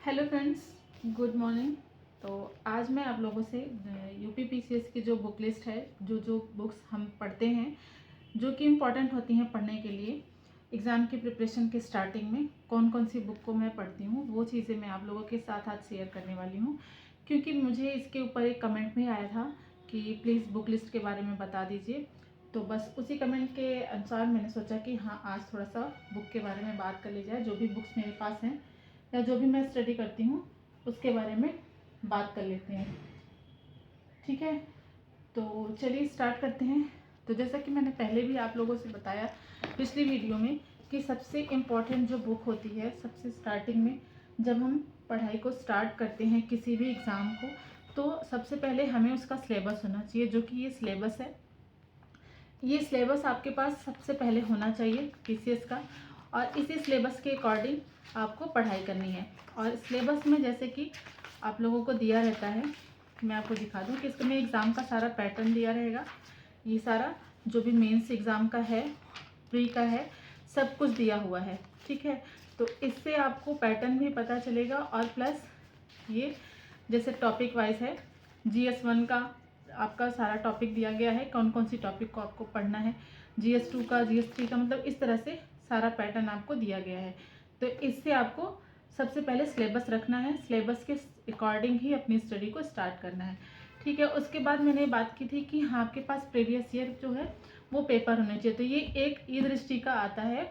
Hello friends, good morning. तो आज मैं आप लोगों से यूपीपीसीएस की जो बुक लिस्ट है, जो बुक्स हम पढ़ते हैं, जो कि इम्पॉर्टेंट होती हैं पढ़ने के लिए एग्ज़ाम की प्रिपरेशन के स्टार्टिंग में, कौन कौन सी बुक को मैं पढ़ती हूँ, वो चीज़ें मैं आप लोगों के साथ आज शेयर करने वाली हूँ। क्योंकि मुझे इसके ऊपर एक कमेंट भी आया था कि प्लीज़ बुक लिस्ट के बारे में बता दीजिए। तो बस उसी कमेंट के अनुसार मैंने सोचा कि हाँ, आज थोड़ा सा बुक के बारे में बात कर ली जाए। जो भी बुक्स मेरे पास हैं या जो भी मैं स्टडी करती हूँ उसके बारे में बात कर लेते हैं। ठीक है, तो चलिए स्टार्ट करते हैं। तो जैसा कि मैंने पहले भी आप लोगों से बताया पिछली वीडियो में कि सबसे इम्पॉर्टेंट जो बुक होती है, सबसे स्टार्टिंग में जब हम पढ़ाई को स्टार्ट करते हैं किसी भी एग्ज़ाम को, तो सबसे पहले हमें उसका सिलेबस होना चाहिए। जो कि ये सिलेबस है, ये सिलेबस आपके पास सबसे पहले होना चाहिए पीसीएस का, और इसी सिलेबस के अकॉर्डिंग आपको पढ़ाई करनी है। और सिलेबस में जैसे कि आप लोगों को दिया रहता है, मैं आपको दिखा दूं कि इसमें एग्ज़ाम का सारा पैटर्न दिया रहेगा। ये सारा जो भी मेंस एग्ज़ाम का है, प्री का है, सब कुछ दिया हुआ है। ठीक है, तो इससे आपको पैटर्न भी पता चलेगा और प्लस ये जैसे टॉपिक वाइज है, GS1 का आपका सारा टॉपिक दिया गया है, कौन कौन सी टॉपिक को आपको पढ़ना है, GS2 का, GS3 का, मतलब इस तरह से सारा पैटर्न आपको दिया गया है। तो इससे आपको सबसे पहले सिलेबस रखना है, सिलेबस के अकॉर्डिंग ही अपनी स्टडी को स्टार्ट करना है। ठीक है, उसके बाद मैंने बात की थी कि हाँ, आपके पास प्रीवियस ईयर जो है वो पेपर होने चाहिए। तो ये एक ई दृष्टि का आता है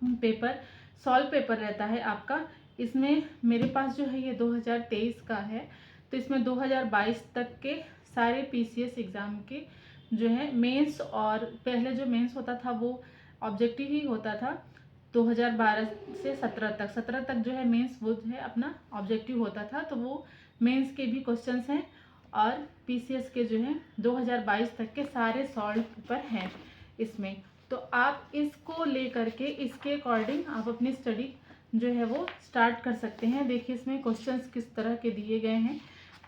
पेपर, सॉल्व पेपर रहता है आपका। इसमें मेरे पास जो है ये 2023 का है, तो इसमें 2022 तक के सारे पीसीएस एग्ज़ाम के जो है मेंस, और पहले जो मेंस होता था वो ऑब्जेक्टिव ही होता था। 2012 से 17 तक जो है मेंस वो जो है अपना ऑब्जेक्टिव होता था, तो वो मेंस के भी क्वेश्चंस हैं और पीसीएस के जो है 2022 तक के सारे सॉल्व पेपर हैं इसमें। तो आप इसको लेकर के इसके अकॉर्डिंग आप अपनी स्टडी जो है वो स्टार्ट कर सकते हैं। देखिए इसमें क्वेश्चंस किस तरह के दिए गए हैं।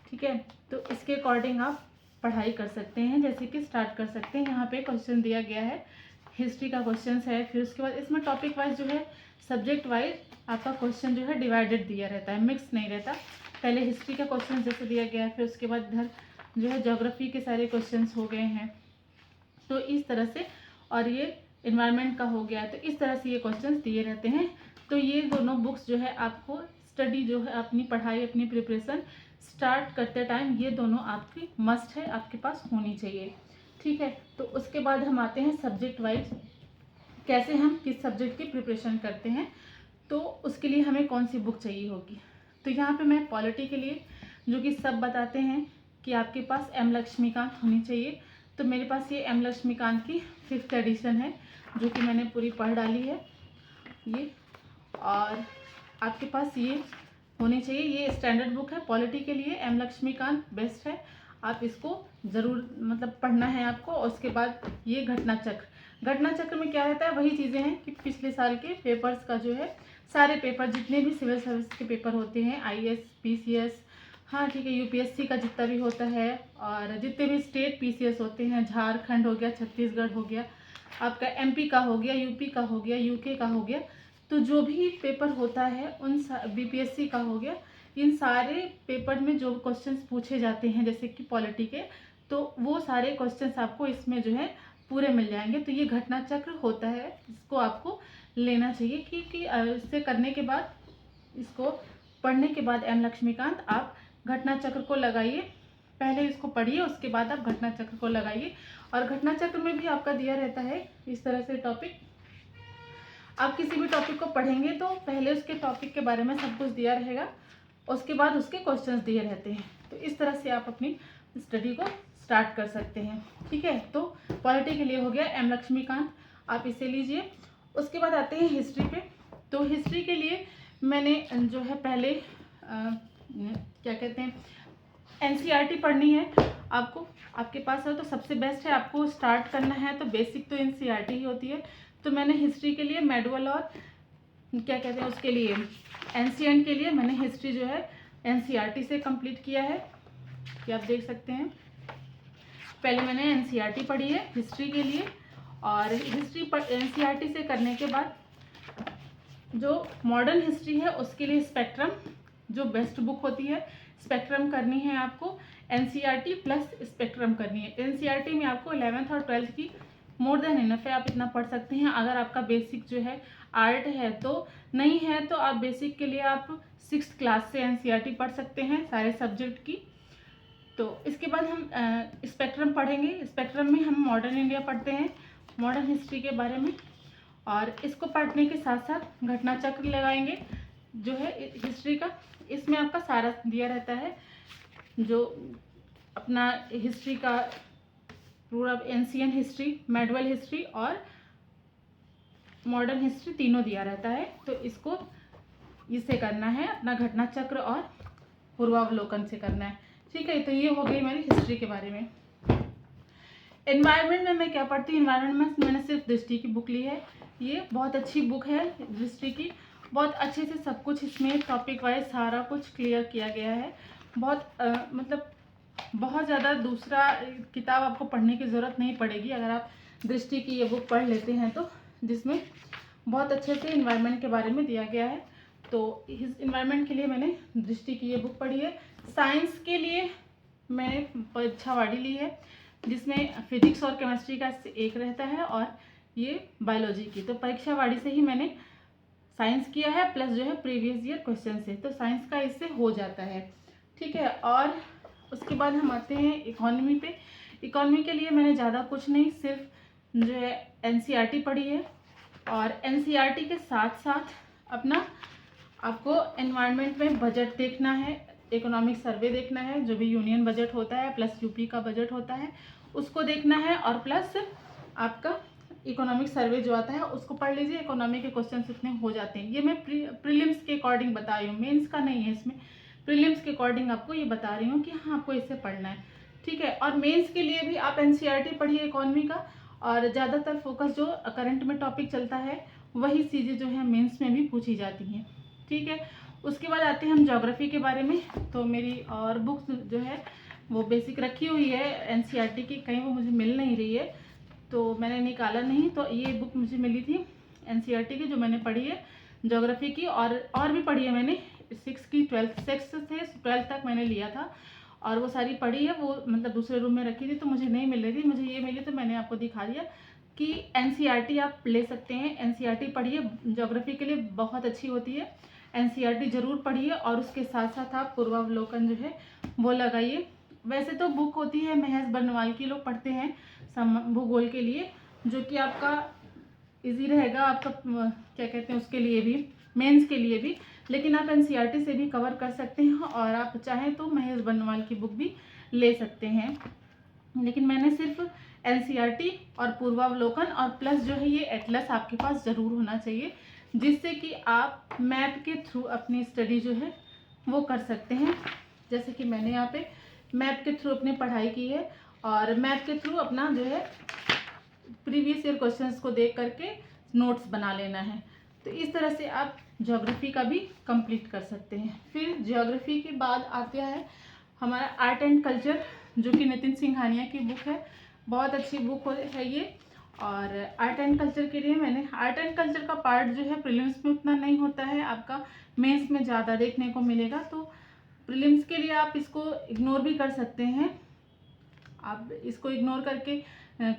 ठीक है, तो इसके अकॉर्डिंग आप पढ़ाई कर सकते हैं, जैसे कि स्टार्ट कर सकते हैं। यहाँ पे क्वेश्चन दिया गया है, हिस्ट्री का क्वेश्चन है। फिर उसके बाद इसमें टॉपिक वाइज जो है, सब्जेक्ट वाइज आपका क्वेश्चन जो है डिवाइडेड दिया रहता है, मिक्स नहीं रहता। पहले हिस्ट्री का क्वेश्चन जैसे दिया गया है, फिर उसके बाद इधर जो है ज्योग्राफी के सारे क्वेश्चन हो गए हैं, तो इस तरह से। और ये इन्वायरमेंट का हो गया, तो इस तरह से ये क्वेश्चंस दिए रहते हैं। तो ये दोनों बुक्स जो है आपको स्टडी जो है, अपनी पढ़ाई, अपनी प्रिपरेशन स्टार्ट करते टाइम ये दोनों आपकी मस्ट है, आपके पास होनी चाहिए। ठीक है, तो उसके बाद हम आते हैं सब्जेक्ट वाइज, कैसे हम किस सब्जेक्ट की प्रिपरेशन करते हैं, तो उसके लिए हमें कौन सी बुक चाहिए होगी। तो यहाँ पे मैं पॉलिटी के लिए, जो कि सब बताते हैं कि आपके पास एम लक्ष्मीकांत होनी चाहिए, तो मेरे पास ये एम लक्ष्मीकांत की 5th एडिशन है, जो कि मैंने पूरी पढ़ डाली है ये। और आपके पास ये होनी चाहिए, ये स्टैंडर्ड बुक है पॉलिटी के लिए, एम लक्ष्मीकांत बेस्ट है, आप इसको ज़रूर मतलब पढ़ना है आपको। और उसके बाद ये घटना चक्र में क्या रहता है, वही चीज़ें हैं कि पिछले साल के पेपर्स का जो है, सारे पेपर जितने भी सिविल सर्विस के पेपर होते हैं, IAS, PCS, हाँ ठीक है, UPSC का जितना भी होता है, और जितने भी स्टेट PCS होते हैं, झारखंड हो गया, छत्तीसगढ़ हो गया, आपका MP का हो गया, UP का हो गया, UK का हो गया, तो जो भी पेपर होता है उन BPSC का हो गया, इन सारे पेपर में जो क्वेश्चंस पूछे जाते हैं जैसे कि पॉलिटी के, तो वो सारे क्वेश्चंस आपको इसमें जो है पूरे मिल जाएंगे। तो ये घटना चक्र होता है, इसको आपको लेना चाहिए, क्योंकि इससे करने के बाद, इसको पढ़ने के बाद एम लक्ष्मीकांत आप घटना चक्र को लगाइए, पहले इसको पढ़िए, उसके बाद आप घटना चक्र को लगाइए। और घटना चक्र में भी आपका दिया रहता है इस तरह से टॉपिक, आप किसी भी टॉपिक को पढ़ेंगे तो पहले उसके टॉपिक के बारे में सब कुछ दिया रहेगा, उसके बाद उसके क्वेश्चंस दिए रहते हैं। तो इस तरह से आप अपनी स्टडी को स्टार्ट कर सकते हैं। ठीक है, तो पॉलिटी के लिए हो गया एम लक्ष्मीकांत, आप इसे लीजिए। उसके बाद आते हैं हिस्ट्री पे। तो हिस्ट्री के लिए मैंने जो है पहले क्या कहते हैं, NCERT पढ़नी है आपको, आपके पास है तो सबसे बेस्ट है। आपको स्टार्ट करना है तो बेसिक तो NCERT ही होती है। तो मैंने हिस्ट्री के लिए मेडुअल और क्या कहते हैं उसके लिए एंशिएंट के लिए मैंने हिस्ट्री जो है NCERT से कंप्लीट किया है, कि आप देख सकते हैं। पहले मैंने NCERT पढ़ी है हिस्ट्री के लिए, और हिस्ट्री NCERT से करने के बाद जो मॉडर्न हिस्ट्री है उसके लिए स्पेक्ट्रम जो बेस्ट बुक होती है। स्पेक्ट्रम करनी है आपको, एनसीईआरटी प्लस स्पेक्ट्रम करनी है। एनसीईआरटी में आपको 11th और 12th की मोर देन इनफ है, आप इतना पढ़ सकते हैं। अगर आपका बेसिक जो है आर्ट है तो नहीं है तो आप बेसिक के लिए आप 6th क्लास से एनसीईआरटी पढ़ सकते हैं सारे सब्जेक्ट की। तो इसके बाद हम स्पेक्ट्रम पढ़ेंगे। स्पेक्ट्रम में हम मॉडर्न इंडिया पढ़ते हैं, मॉडर्न हिस्ट्री के बारे में, और इसको पढ़ने के साथ साथ घटना चक्र लगाएंगे जो है हिस्ट्री का। इसमें आपका सारा दिया रहता है, जो अपना हिस्ट्री का पूरा एंशियंट हिस्ट्री, मेडिवल हिस्ट्री और मॉडर्न हिस्ट्री तीनों दिया रहता है। तो इसको इससे करना है, अपना घटना चक्र और पूर्वावलोकन से करना है। ठीक है, तो ये हो गई मेरी हिस्ट्री के बारे में। एनवायरनमेंट में मैं क्या पढ़ती हूँ, एनवायरनमेंट में मैंने सिर्फ दृष्टि की बुक ली है। ये बहुत अच्छी बुक है दृष्टि की, बहुत अच्छे से सब कुछ इसमें टॉपिक वाइज सारा कुछ क्लियर किया गया है। बहुत मतलब बहुत ज़्यादा दूसरा किताब आपको पढ़ने की ज़रूरत नहीं पड़ेगी अगर आप दृष्टि की ये बुक पढ़ लेते हैं तो, जिसमें बहुत अच्छे से इन्वायरमेंट के बारे में दिया गया है। तो इस इन्वायरमेंट के लिए मैंने दृष्टि की ये बुक पढ़ी है। साइंस के लिए मैंने परीक्षावाड़ी ली है, जिसमें फिजिक्स और केमिस्ट्री का एक रहता है और ये बायोलॉजी की। तो परीक्षावाड़ी से ही मैंने साइंस किया है, प्लस जो है प्रीवियस ईयर क्वेश्चन से, तो साइंस का इससे हो जाता है। ठीक है, और उसके बाद हम आते हैं इकोनॉमी पे। इकोनॉमी के लिए मैंने ज़्यादा कुछ नहीं, सिर्फ जो है एनसीईआरटी पढ़ी है, और एनसीईआरटी के साथ साथ अपना आपको एनवायरनमेंट में बजट देखना है, इकोनॉमिक सर्वे देखना है, जो भी यूनियन बजट होता है प्लस यूपी का बजट होता है उसको देखना है, और प्लस आपका इकोनॉमिक सर्वे जो आता है उसको पढ़ लीजिए। इकोनॉमी के क्वेश्चन इतने हो जाते हैं। ये मैं प्रीलिम्स के अकॉर्डिंग बता रही हूँ, मेंस का नहीं है इसमें, प्रीलिम्स के अकॉर्डिंग आपको ये बता रही हूँ कि हाँ आपको इससे पढ़ना है। ठीक है, और मेंस के लिए भी आप एनसीईआरटी पढ़िए इकोनॉमी का, और ज़्यादातर फोकस जो करंट में टॉपिक चलता है वही चीज़ें जो है मेंस में भी पूछी जाती हैं। ठीक है, उसके बाद आते हैं हम ज्योग्राफी के बारे में। तो मेरी और बुक्स जो है वो बेसिक रखी हुई है एनसीईआरटी की, कहीं वो मुझे मिल नहीं रही है तो मैंने निकाला नहीं। तो ये बुक मुझे मिली थी एनसीईआरटी की जो मैंने पढ़ी है ज्योग्राफी की, और भी पढ़ी है मैंने 6 की 12th 6 से 12th तक मैंने लिया था, और वो सारी पढ़ी है। वो मतलब दूसरे रूम में रखी थी तो मुझे नहीं मिल रही थी, मुझे ये मिली तो मैंने आपको दिखा दिया कि एनसीईआरटी आप ले सकते हैं। एनसीईआरटी पढ़िए, ज्योग्राफी के लिए बहुत अच्छी होती है, एनसीईआरटी ज़रूर पढ़िए, और उसके साथ साथ आप पूर्वावलोकन जो है वो लगाइए। वैसे तो बुक होती है महेश बर्नवाल की, लोग पढ़ते हैं भूगोल के लिए, जो कि आपका इजी रहेगा, आपका क्या कहते हैं उसके लिए भी, मेंस के लिए भी। लेकिन आप एनसीईआरटी से भी कवर कर सकते हैं, और आप चाहें तो महेश बर्नवाल की बुक भी ले सकते हैं। लेकिन मैंने सिर्फ एनसीईआरटी और पूर्वावलोकन और प्लस जो है ये एटलस आपके पास ज़रूर होना चाहिए, जिससे कि आप मैप के थ्रू अपनी स्टडी जो है वो कर सकते हैं। जैसे कि मैंने यहाँ पे मैप के थ्रू अपनी पढ़ाई की है, और मैप के थ्रू अपना जो है प्रीवियस ईयर क्वेश्चंस को देख करके नोट्स बना लेना है। तो इस तरह से आप ज्योग्राफी का भी कंप्लीट कर सकते हैं। फिर ज्योग्राफी के बाद आता है हमारा आर्ट एंड कल्चर, जो कि नितिन सिंघानिया की बुक है, बहुत अच्छी बुक है ये। और आर्ट एंड कल्चर के लिए मैंने, आर्ट एंड कल्चर का पार्ट जो है प्रीलिम्स में उतना नहीं होता है, आपका मेंस में ज़्यादा देखने को मिलेगा। तो प्रीलिम्स के लिए आप इसको इग्नोर भी कर सकते हैं, आप इसको इग्नोर करके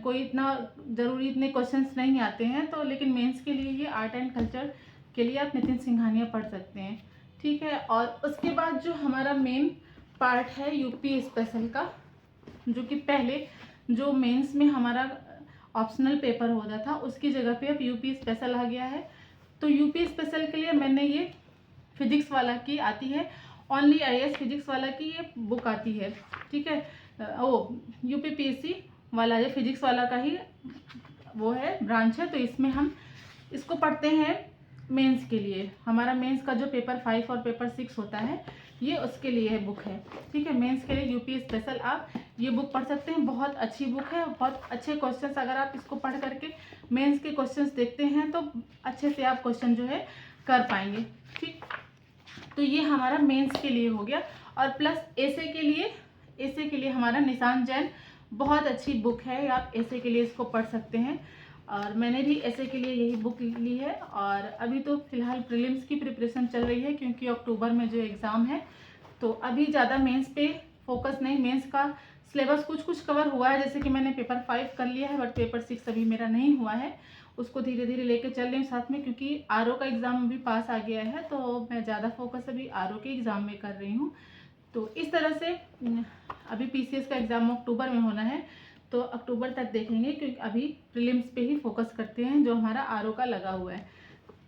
कोई इतना ज़रूरी इतने क्वेश्चंस नहीं आते हैं तो, लेकिन मेंस के लिए ये आर्ट एंड कल्चर के लिए आप नितिन सिंघानिया पढ़ सकते हैं। ठीक है, और उसके बाद जो हमारा मेन पार्ट है यूपी स्पेशल का, जो कि पहले जो मेंस में हमारा ऑप्शनल पेपर होता था उसकी जगह पे अब यूपी स्पेशल आ गया है। तो यूपी स्पेशल के लिए मैंने ये फिजिक्स वाला की आती है, ओनली आईएएस फिजिक्स वाला की ये बुक आती है। ठीक है, यूपीपीएससी वाला ये फिजिक्स वाला का ही वो है ब्रांच है। तो इसमें हम इसको पढ़ते हैं मेंस के लिए, हमारा मेंस का जो पेपर 5 और पेपर 6 होता है ये उसके लिए है बुक है। ठीक है, मेंस के लिए यूपी स्पेशल आप ये बुक पढ़ सकते हैं, बहुत अच्छी बुक है, बहुत अच्छे क्वेश्चंस, अगर आप इसको पढ़ करके मेंस के क्वेश्चंस देखते हैं तो अच्छे से आप क्वेश्चन जो है कर पाएंगे। ठीक, तो ये हमारा मेंस के लिए हो गया। और प्लस एसे के लिए हमारा निशान जैन बहुत अच्छी बुक है, आप एसे के लिए इसको पढ़ सकते हैं। और मैंने भी ऐसे के लिए यही बुक ली है। और अभी तो फ़िलहाल प्रीलिम्स की प्रिपरेशन चल रही है, क्योंकि अक्टूबर में जो एग्ज़ाम है, तो अभी ज़्यादा मेंस पे फोकस नहीं। मेंस का सिलेबस कुछ कुछ कवर हुआ है, जैसे कि मैंने पेपर 5 कर लिया है, बट पेपर 6 अभी मेरा नहीं हुआ है। उसको धीरे धीरे लेके चल रही हूँ साथ में, क्योंकि आरओ का एग्ज़ाम अभी पास आ गया है, तो मैं ज़्यादा फोकस अभी आरओ के एग्ज़ाम में कर रही हूँ। तो इस तरह से अभी पीसीएस का एग्ज़ाम अक्टूबर में होना है, तो अक्टूबर तक देखेंगे, क्योंकि अभी प्रीलिम्स पे ही फोकस करते हैं जो हमारा आरओ का लगा हुआ है।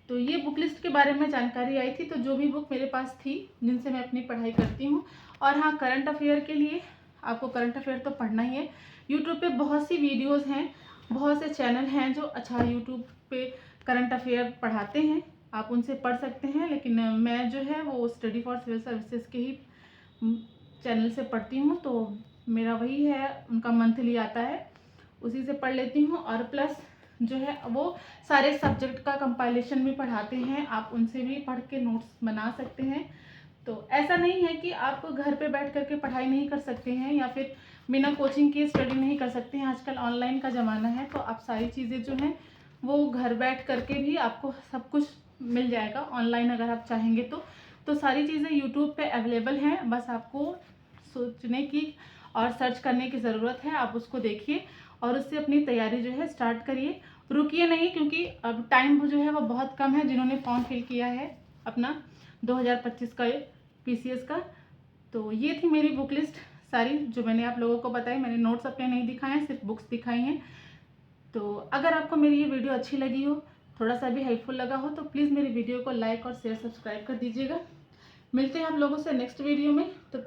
तो ये बुक लिस्ट के बारे में जानकारी आई थी, तो जो भी बुक मेरे पास थी जिनसे मैं अपनी पढ़ाई करती हूँ। और हाँ, करंट अफेयर के लिए आपको करंट अफेयर तो पढ़ना ही है। यूट्यूब पे बहुत सी वीडियोस हैं, बहुत से चैनल हैं जो अच्छा यूट्यूब पे करंट अफेयर पढ़ाते हैं, आप उनसे पढ़ सकते हैं। लेकिन मैं जो है वो स्टडी फॉर सिविल सर्विसेज के ही चैनल से पढ़ती हूँ, तो मेरा वही है, उनका मंथली आता है, उसी से पढ़ लेती हूँ। और प्लस जो है वो सारे सब्जेक्ट का कंपाइलेशन भी पढ़ाते हैं, आप उनसे भी पढ़ के नोट्स बना सकते हैं। तो ऐसा नहीं है कि आप घर पे बैठ करके पढ़ाई नहीं कर सकते हैं, या फिर बिना कोचिंग के स्टडी नहीं कर सकते हैं। आजकल ऑनलाइन का ज़माना है, तो आप सारी चीज़ें जो हैं वो घर बैठ करके भी आपको सब कुछ मिल जाएगा ऑनलाइन, अगर आप चाहेंगे तो सारी चीज़ें यूट्यूब पे अवेलेबल हैं। बस आपको सोचने की और सर्च करने की ज़रूरत है। आप उसको देखिए और उससे अपनी तैयारी जो है स्टार्ट करिए, रुकिए नहीं, क्योंकि अब टाइम जो है वो बहुत कम है जिन्होंने फॉर्म फिल किया है अपना 2025 का पीसीएस का। तो ये थी मेरी बुक लिस्ट सारी जो मैंने आप लोगों को बताई। मैंने नोट्स अपने नहीं दिखाए हैं, सिर्फ बुक्स दिखाई हैं। तो अगर आपको मेरी ये वीडियो अच्छी लगी हो, थोड़ा सा भी हेल्पफुल लगा हो, तो प्लीज़ मेरी वीडियो को लाइक और शेयर सब्सक्राइब कर दीजिएगा। मिलते हैं आप लोगों से नेक्स्ट वीडियो में। तो